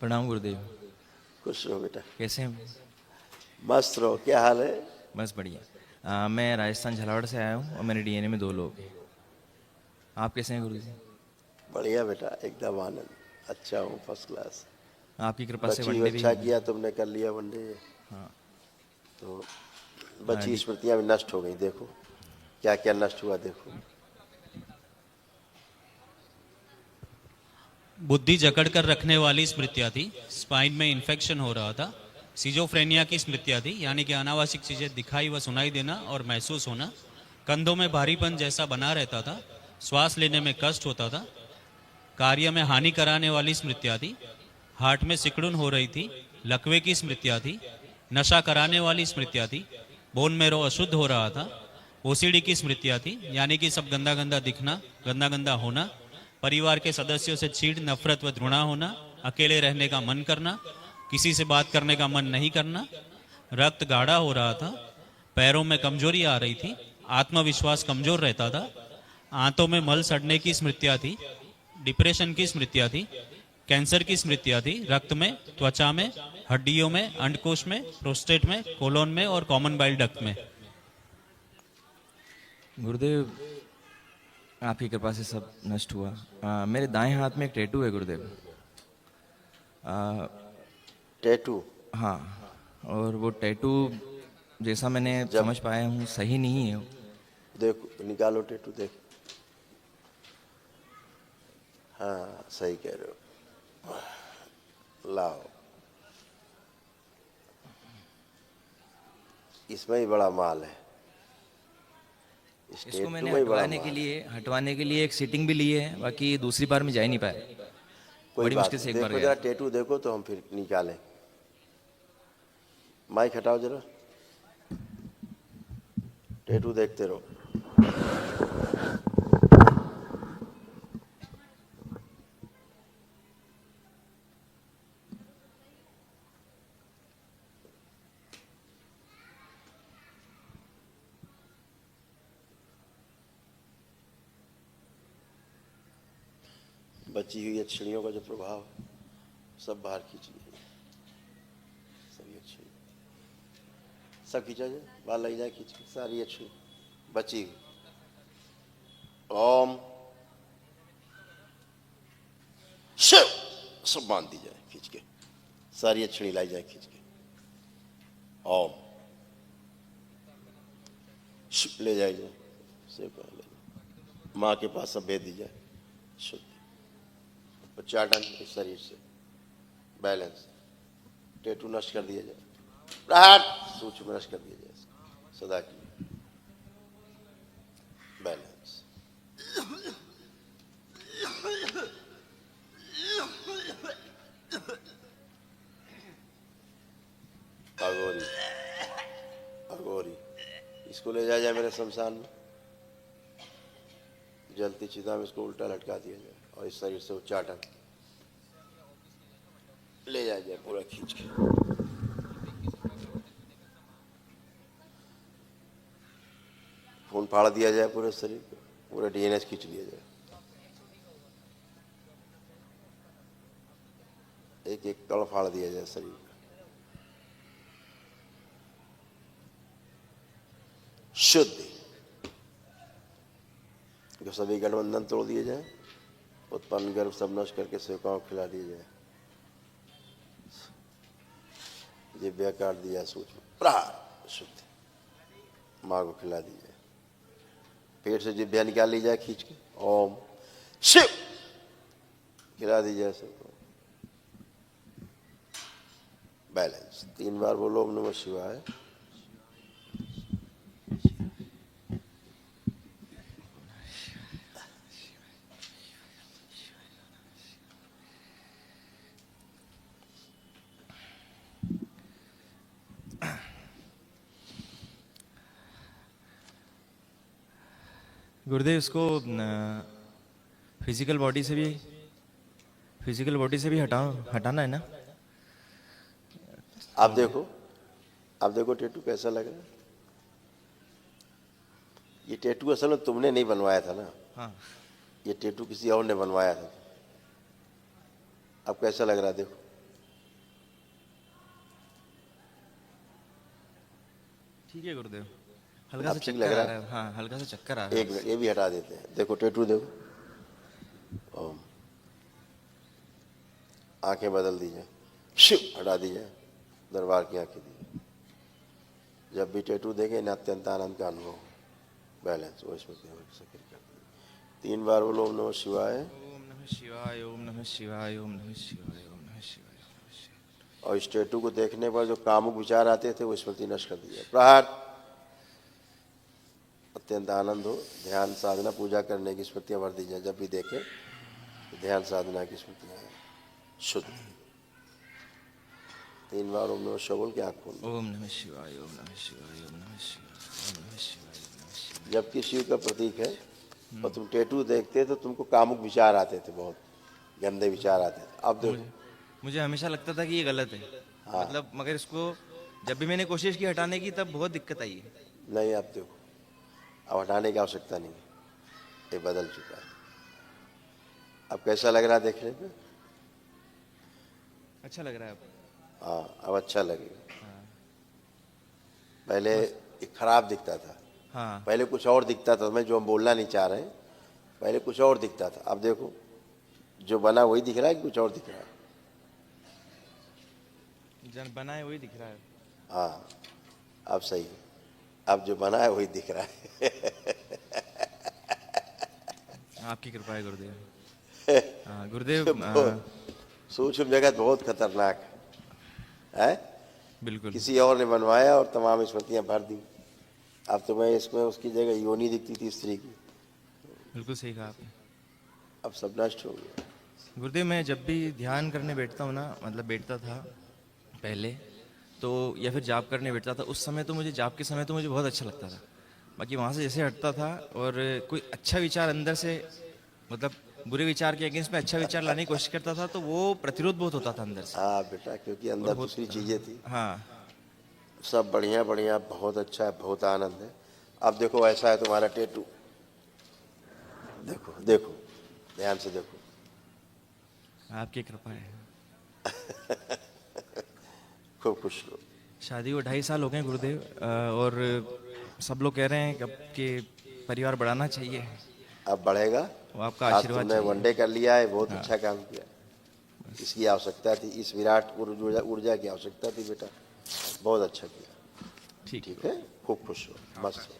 प्रणाम गुरुदेव। खुश रहो बेटा। कैसे हैं? मस्त रहो। क्या हाल है? बस बढ़िया। मैं राजस्थान झालावाड़ से आया हूँ और मेरे डीएनए में 2 लोग हैं। आप कैसे हैं गुरु जी? बढ़िया बेटा, एकदम आनंद। अच्छा हूँ, फर्स्ट क्लास। आपकी कृपा से बची वनडे भी अच्छा हो किया गई। तुमने, कर लिया वनडे। हाँ। तो बची डी स्मृतियां भी नष्ट हो गई। देखो क्या क्या नष्ट हुआ। देखो बुद्धि जकड़कर रखने वाली स्मृतियाँ थी। स्पाइन में इन्फेक्शन हो रहा था। सिजोफ्रेनिया की स्मृतियाँ थी, यानी कि अनावश्यक चीज़ें दिखाई व सुनाई देना और महसूस होना। कंधों में भारीपन जैसा बना रहता था। श्वास लेने में कष्ट होता था। कार्य में हानि कराने वाली स्मृतियाँ थी। हार्ट में सिकुड़न हो रही थी। लकवे की स्मृतियाँ थी। नशा कराने वाली स्मृतियाँ थी। बोन मेरो अशुद्ध हो रहा था। ओसीडी की स्मृतियाँ थी, यानी कि सब गंदा गंदा दिखना, गंदा गंदा होना। परिवार के सदस्यों से चीड़, नफरत व घृणा होना। अकेले रहने का मन करना। किसी से बात करने का मन नहीं करना। रक्त गाढ़ा हो रहा था। पैरों में कमजोरी आ रही थी। आत्मविश्वास कमजोर रहता था। आंतों में मल सड़ने की स्मृतियाँ थी। डिप्रेशन की स्मृतियाँ थी। कैंसर की स्मृतियाँ थी। रक्त में, त्वचा में, हड्डियों में, अंडकोश में, प्रोस्टेट में, कोलोन में और कॉमन बाइल डक्ट में। गुरुदेव, आपकी कृपा से सब नष्ट हुआ। मेरे दाएं हाथ में एक टैटू है गुरुदेव। आ, टैटू। हाँ। और वो टैटू जैसा मैंने जब समझ पाया हूँ सही नहीं है। देखो निकालो टैटू। देखो, हाँ सही कह रहे हो। लाओ, इसमें ही बड़ा माल है। इस इसको टैटू मैंने में ही बड़ा माल है। हटवाने के लिए एक सीटिंग भी ली है, बाकी दूसरी बार में जा ही नहीं पाया। कोई बड़ी बात मुश्किल नहीं, से एक बार देखो गया। जरा टैटू देखो तो हम फिर निकालें। माइक हटाओ जरा, टैटू देखते रहो। बची हुई अक्षणियों का जो प्रभाव है सब बाहर खींच लिया। सभी अच्छी सब खींचा जाए, बाहर लग जाए खींच के सारी अच्छी बची हुई। ओम शिव सब बांध दी जाए खींच के, सारी अक्षणी लाई जाए खींच के। ओम शिव ले जाए जाए, से पहले माँ के पास सब भेज दी जाए। शुद्ध उच्चाटन इस शरीर से बैलेंस। टैटू नष्ट कर दिया जाए, प्रहार सूक्ष्म नष्ट कर दिया जाए सदा की बैलेंस। अघोरी अघोरी इसको ले जाया जाए मेरे शमशान में, जलती चिता में इसको उल्टा लटका दिया जाए और इस शरीर से उच्चाटन ले जाया जाए पूरा खींच के। खून फाड़ दिया जाए पूरे शरीर को, पूरा डीएनए खींच लिया जाए। एक एक कण फाड़ दिया जाए शरीर का। शुद्धि जो सभी गठबंधन तोड़ दिए जाए, उत्पन्न गर्भ सब नष्ट करके सेवकाओं को खिला दिया जाए। जिव्या काट दिया सूक्ष्म प्रहार शुद्धि माँ को खिला दी जाए। पेट से जिव्या निकाल ली जाए खींच के। ओम शिव खिला दी जाए सबको। बैलेंस 3 बार बोलो ओम नमः शिवाय। गुरुदेव, इसको फिजिकल बॉडी से भी हटाना है ना? आप देखो टैटू कैसा लग रहा है। ये टैटू असल में तुमने नहीं बनवाया था ना। हाँ। ये टैटू किसी और ने बनवाया था। अब कैसा लग रहा है देखो। ठीक है गुरुदेव, हल्का सा अब ठीक चक्कर लग आ रहा रहा है? है, हाँ हल्का सा चक्कर आ रहा है। एक मिनट, ये भी हटा देते हैं। देखो टेटू देखो, ओम, आंखें बदल दीजिए, शिव हटा दीजिए, दरबार की आंखें दीजिए। जब भी टेटू देखे ना अत्यंत आनंद का अनुभव हो, बैलेंस वो इसमें सक्रिय कर दीजिए। 3 बार बोलो ओम नमः शिवाय। ओम नमः शिवाय, ओम नमः शिवाय, ओम नमः शिवाय, ओम नमः शिवाय, ओम नमः शिवाय। और इस टेटू को देखने पर जो कामुक विचार आते थे वो स्मृति नष्ट कर दीजिए। प्रहार, अत्यंत आनंद हो, ध्यान साधना पूजा करने की स्मृतियां भर दीजिए। जब भी देखें तो ध्यान साधना की स्मृतियां शुद्ध। 3 बार ओम नमः शिवाय बोल के आँख खोल दो। ओम नमः शिवाय, ओम नमः शिवाय, ओम नमः शिवाय, ओम नमः शिवाय, ओम नमः शिवाय। जबकि शिव का प्रतीक है और तुम टेटू देखते तो तुमको कामुक विचार आते थे, बहुत गंदे विचार आते थे। अब देखो, मुझे हमेशा लगता था कि ये गलत है, मतलब मगर इसको जब भी मैंने कोशिश की हटाने की तब बहुत दिक्कत आई है। नहीं अब देखो, अब हटाने की आवश्यकता नहीं, ये बदल चुका है। अब कैसा लग रहा है देखने पे? अच्छा लग रहा है अब। हाँ अब अच्छा लगेगा। पहले ये खराब दिखता था, हाँ पहले कुछ और दिखता था, मैं जो हम बोलना नहीं चाह रहे हैं, पहले कुछ और दिखता था। अब देखो जो बना वही दिख रहा है कि कुछ और दिख रहा है? जन बना है वही दिख रहा है। हाँ अब सही है, अब जो बना है वही दिख रहा है। आपकी कृपा है गुरुदेव। हाँ गुरुदेव, सूक्ष्म जगत बहुत खतरनाक है। बिल्कुल किसी और ने बनवाया और तमाम स्मृतियां भर दी। अब तो मैं इसमें उसकी जगह योनि दिखती थी स्त्री की, बिल्कुल सही कहा आपने। अब सब नष्ट हो गया। गुरुदेव मैं जब भी ध्यान करने बैठता हूँ ना, मतलब बैठता था पहले तो, या फिर जाप करने बैठता था, उस समय तो मुझे जाप के समय तो मुझे बहुत अच्छा लगता था। बाकी वहाँ से जैसे हटता था और कोई अच्छा विचार अंदर से, मतलब बुरे विचार के अगेंस्ट में अच्छा विचार लाने की कोशिश करता था तो वो प्रतिरोध बहुत होता था अंदर से। हाँ बेटा, क्योंकि अंदर दूसरी चीजें थी। हाँ सब बढ़िया बढ़िया, बहुत अच्छा है, बहुत आनंद है। अब देखो ऐसा है तुम्हारा टेटू, देखो देखो ध्यान से देखो, आपकी कृपा है। खूब खुश लो। शादी को 2.5 साल हो गए गुरुदेव, और सब लोग कह रहे हैं कि अब के परिवार बढ़ाना चाहिए। अब बढ़ेगा। वो आपका आज आशीर्वाद तुमने चाहिए। वनडे कर लिया है, बहुत अच्छा काम किया। इसकी आवश्यकता थी, इस विराट ऊर्जा की आवश्यकता थी बेटा, बहुत अच्छा किया। ठीक ठीक है, खूब खुश हो, मस्त हो।